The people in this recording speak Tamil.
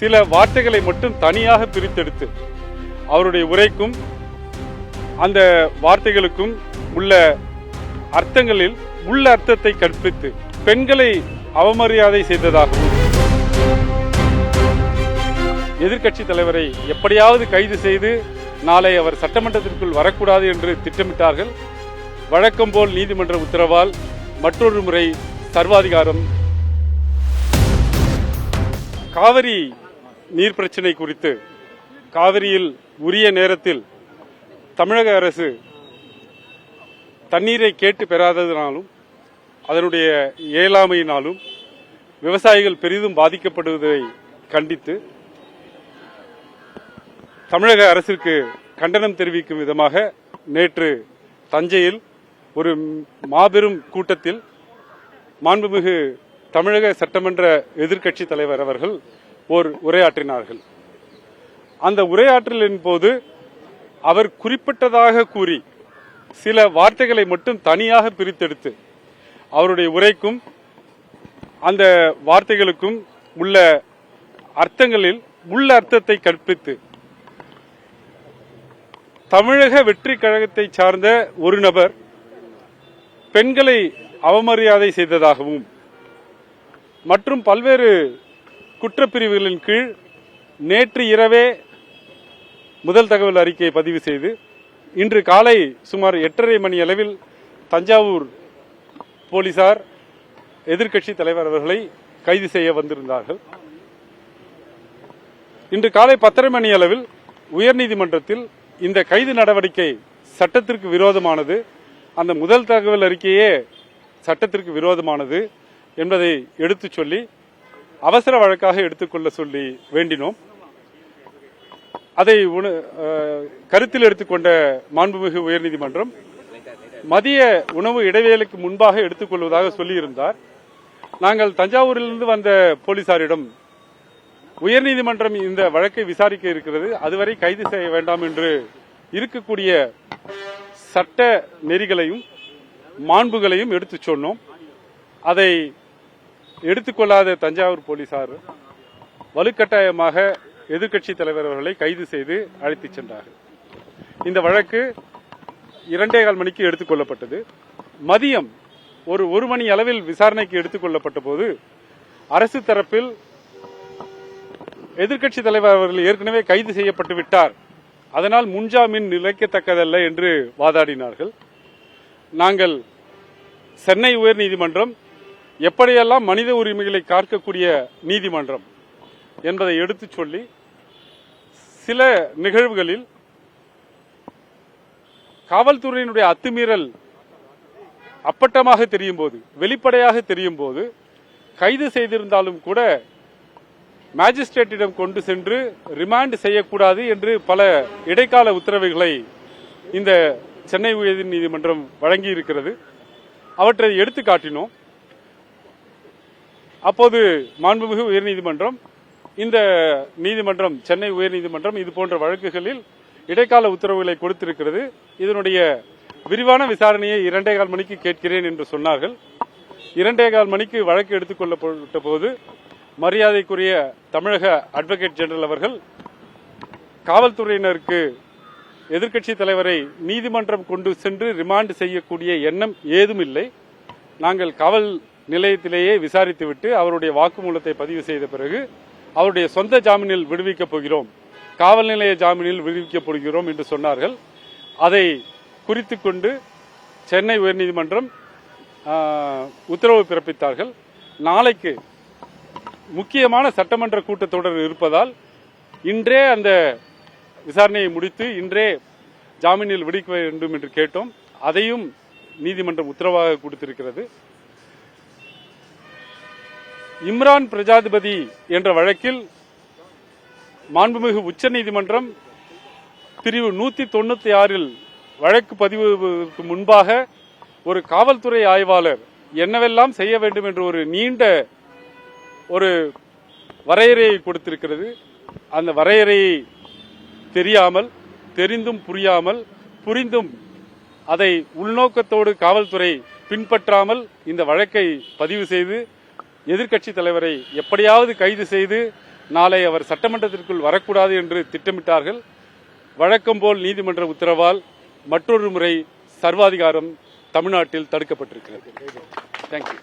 சில வார்த்தைகளை மட்டும் தனியாக பிரித்தெடுத்து அவருடைய உரைக்கும் அந்த வார்த்தைகளுக்கும் உள்ள அர்த்தங்களில் உள்ள அர்த்தத்தை கற்பித்து பெண்களை அவமரியாதை செய்ததாகவும் எதிர்க்கட்சி தலைவரை எப்படியாவது கைது செய்து நாளை அவர் சட்டமன்றத்திற்குள் வரக்கூடாது என்று திட்டமிட்டார்கள். வழக்கம் போல் நீதிமன்ற உத்தரவால் மற்றொரு முறை சர்வாதிகாரம். காவிரி நீர் பிரச்சினை குறித்து காவிரியில் உரிய நேரத்தில் தமிழக அரசு தண்ணீரை கேட்டு பெறாததினாலும் அதனுடைய இயலாமையினாலும் விவசாயிகள் பெரிதும் பாதிக்கப்படுவதை கண்டித்து தமிழக அரசிற்கு கண்டனம் தெரிவிக்கும் விதமாக நேற்று தஞ்சையில் ஒரு மாபெரும் கூட்டத்தில் மாண்புமிகு தமிழக சட்டமன்ற எதிர்க்கட்சி தலைவர் அவர்கள் ஓர் உரையாற்றினார்கள். அந்த உரையாற்றலின் போது அவர் குறிப்பிட்டதாக கூறி சில வார்த்தைகளை மட்டும் தனியாக பிரித்தெடுத்து அவருடைய உரைக்கும் அந்த வார்த்தைகளுக்கும் உள்ள அர்த்தங்களில் உள்ள அர்த்தத்தை கற்பித்து தமிழக வெற்றி கழகத்தை சார்ந்த ஒரு நபர் பெண்களை அவமரியாதை செய்ததாகவும் மற்றும் பல்வேறு குற்றப்பிரிவுகளின் கீழ் நேற்று இரவே முதல் தகவல் அறிக்கையை பதிவு செய்து இன்று காலை சுமார் 8:30 மணி அளவில் தஞ்சாவூர் போலீசார் எதிர்க்கட்சி தலைவர் அவர்களை கைது செய்ய வந்திருந்தார்கள். இன்று காலை 10:30 மணி அளவில் உயர்நீதிமன்றத்தில் இந்த கைது நடவடிக்கை சட்டத்திற்கு விரோதமானது, அந்த முதல் தகவல் அறிக்கையே சட்டத்திற்கு விரோதமானது என்பதை எடுத்துச் சொல்லி அவசர வழக்காக எடுத்துக்கொள்ள சொல்லி வேண்டினோம். அதை கருத்தில் எடுத்துக்கொண்ட மாண்புமிகு உயர்நீதிமன்றம் மதிய உணவு இடைவேளைக்கு முன்பாக எடுத்துக்கொள்வதாக சொல்லியிருந்தார். நாங்கள் தஞ்சாவூரிலிருந்து வந்த போலீசாரிடம் உயர்நீதிமன்றம் இந்த வழக்கை விசாரிக்க இருக்கிறது, அதுவரை கைது செய்ய வேண்டாம் என்று இருக்கக்கூடிய சட்ட நெறிகளையும் மாண்புகளையும் எடுத்துச் சொன்னோம். அதை எடுத்துக்கொள்ளாத தஞ்சாவூர் போலீசார் வலுக்கட்டாயமாக எதிர்க்கட்சி தலைவர் அவர்களை கைது செய்து அழைத்துச் சென்றார்கள். இந்த வழக்கு 2:15 மணிக்கு எடுத்துக் கொள்ளப்பட்டது. மதியம் ஒரு மணி அளவில் விசாரணைக்கு எடுத்துக் கொள்ளப்பட்ட போது அரசு தரப்பில் எதிர்க்கட்சி தலைவர் அவர்கள் ஏற்கனவே கைது செய்யப்பட்டு விட்டார், அதனால் முன்ஜாமீன் நிலைக்கத்தக்கதல்ல என்று வாதாடினார்கள். நாங்கள் சென்னை உயர்நீதிமன்றம் எப்படியெல்லாம் மனித உரிமைகளை காக்கக்கூடிய நீதிமன்றம் என்பதை எடுத்துச் சொல்லி சில நிகழ்வுகளில் காவல்துறையினுடைய அத்துமீறல் அப்பட்டமாக தெரியும் போது, வெளிப்படையாக தெரியும் போது கைது செய்திருந்தாலும் கூட மேஜிஸ்ட்ரேட்டிடம் கொண்டு சென்று ரிமாண்ட் செய்யக்கூடாது என்று பல இடைக்கால உத்தரவுகளை இந்த சென்னை உயர்நீதிமன்றம் வழங்கி இருக்கிறது. அவற்றை எடுத்து காட்டினோம். அப்போது மாண்புமிகு உயர்நீதிமன்றம், இந்த நீதிமன்றம் சென்னை உயர்நீதிமன்றம் இது போன்ற வழக்குகளில் இடைக்கால உத்தரவுகளை கொடுத்திருக்கிறது, இதனுடைய விரிவான விசாரணையை 2:15 மணிக்கு கேட்கிறேன் என்று சொன்னார்கள். 2:15 மணிக்கு வழக்கு எடுத்துக் கொள்ளப்பட்ட போது மரியாதைக்குரிய தமிழக அட்வொகேட் ஜெனரல் அவர்கள் காவல்துறையினருக்கு எதிர்க்கட்சி தலைவரை நீதிமன்றம் கொண்டு சென்று ரிமாண்ட் செய்யக்கூடிய எண்ணம் ஏதும் இல்லை, நாங்கள் காவல் நிலையத்திலேயே விசாரித்துவிட்டு அவருடைய வாக்குமூலத்தை பதிவு செய்த பிறகு அவருடைய சொந்த ஜாமீனில் விடுவிக்கப் போகிறோம், காவல் நிலைய ஜாமீனில் விடுவிக்கப் போகிறோம் என்று சொன்னார்கள். அதை குறித்துக் கொண்டு சென்னை உயர்நீதிமன்றம் உத்தரவு பிறப்பித்தார்கள். நாளைக்கு முக்கியமான சட்டமன்ற கூட்டத்தொடர் இருப்பதால் இன்றே அந்த விசாரணையை முடித்து இன்றே ஜாமீனில் விடுவிக்க வேண்டும் என்று கேட்டோம். அதையும் நீதிமன்றம் உத்தரவாக கொடுத்திருக்கிறது. இம்ரான் பிரஜாதிபதி என்ற வழக்கில் மாண்புமிகு உச்சநீதிமன்றம் பிரிவு 196 வழக்கு பதிவுக்கு முன்பாக ஒரு காவல்துறை ஆய்வாளர் என்னவெல்லாம் செய்ய வேண்டும் என்று ஒரு நீண்ட ஒரு வரையறையை கொடுத்திருக்கிறது. அந்த வரையறையை தெரியாமல், தெரிந்தும் புரியாமல், புரிந்தும் அதை உள்நோக்கத்தோடு காவல்துறை பின்பற்றாமல் இந்த வழக்கை பதிவு செய்து எதிர்க்கட்சி தலைவரை எப்படியாவது கைது செய்து நாளை அவர் சட்டமன்றத்திற்குள் வரக்கூடாது என்று திட்டமிட்டார்கள். வழக்கம் போல் நீதிமன்ற உத்தரவால் மற்றொரு முறை சர்வாதிகாரம் தமிழ்நாட்டில் தடுக்கப்பட்டிருக்கிறது. தேங்க்யூ.